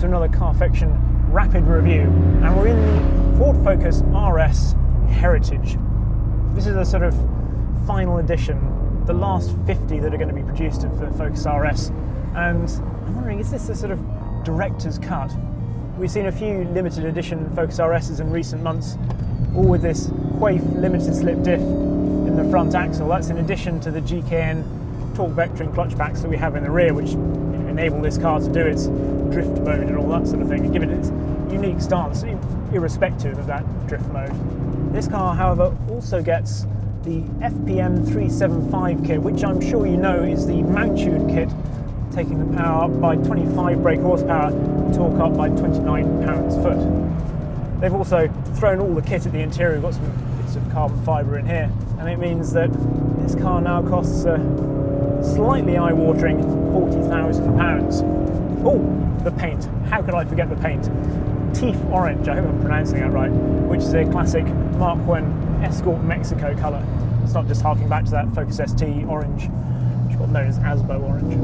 to another Carfection rapid review, and we're in the Ford Focus RS Heritage. This is a sort of final edition, the last 50 that are going to be produced of the Focus RS, and I'm wondering, is this a sort of director's cut? We've seen a few limited edition Focus RSs in recent months, all with this Quaife limited slip diff in the front axle. That's in addition to the GKN torque vectoring clutch packs that we have in the rear, which enable this car to do its drift mode and all that sort of thing, and give it its unique stance, irrespective of that drift mode. This car, however, also gets the FPM 375 kit, which I'm sure you know is the mount-tuned kit, taking the power up by 25 brake horsepower, torque up by 29 pounds-foot. They've also thrown all the kit at the interior. We've got some bits of carbon fibre in here, and it means that this car now costs slightly eye-watering £40,000. Oh, the paint. How could I forget the paint? Teeth Orange, I hope I'm pronouncing that right, which is a classic Mark I Escort Mexico colour. It's not just harking back to that Focus ST orange, which got known as Asbo Orange.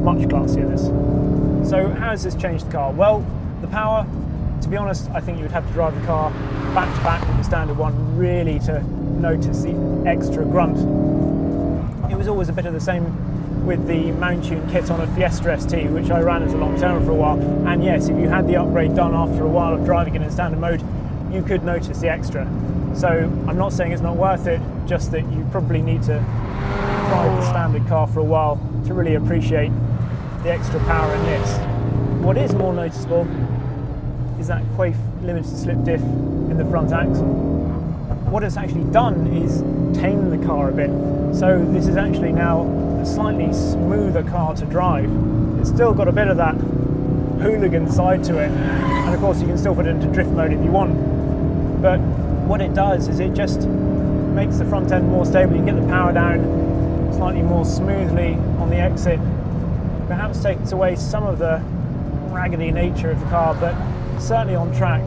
Much classier, this. So how has this changed the car? Well, the power, to be honest, I think you would have to drive the car back to back with the standard one really to notice the extra grunt. It was always a bit of the same with the mount-tuned kit on a Fiesta ST, which I ran as a long-term for a while, and yes, if you had the upgrade done after a while of driving it in standard mode, you could notice the extra. So I'm not saying it's not worth it, just that you probably need to drive the standard car for a while to really appreciate the extra power in this. What is more noticeable is that Quaife limited slip diff in the front axle. What it's actually done is tame the car a bit, so this is actually now a slightly smoother car to drive. It's still got a bit of that hooligan side to it, and of course you can still put it into drift mode if you want, but what it does is it just makes the front end more stable. You can get the power down slightly more smoothly on the exit, perhaps takes away some of the raggedy nature of the car, but certainly on track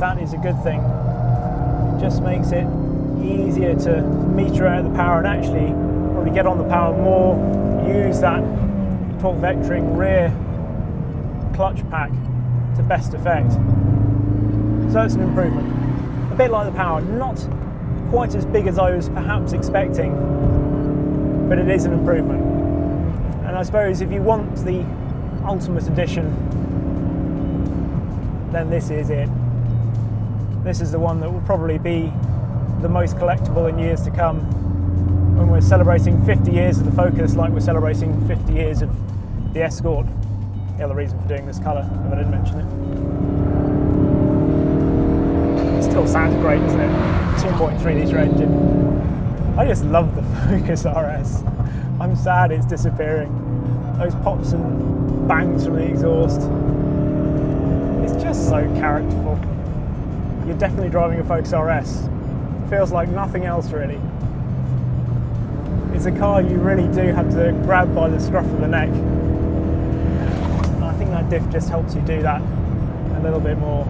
that is a good thing. It just makes it easier to meter out the power and actually probably get on the power more, use that torque vectoring rear clutch pack to best effect. So it's an improvement. A bit like the power, not quite as big as I was perhaps expecting, but it is an improvement. And I suppose if you want the Ultimate Edition, then this is it. This is the one that will probably be the most collectible in years to come, when we're celebrating 50 years of the Focus like we're celebrating 50 years of the Escort. The other reason for doing this colour, if I didn't mention it. It still sounds great, doesn't it? 2.3 litre engine. I just love the Focus RS. I'm sad it's disappearing. Those pops and bangs from the exhaust. It's just so characterful. You're definitely driving a Focus RS. Feels like nothing else really. It's a car you really do have to grab by the scruff of the neck. And I think that diff just helps you do that a little bit more.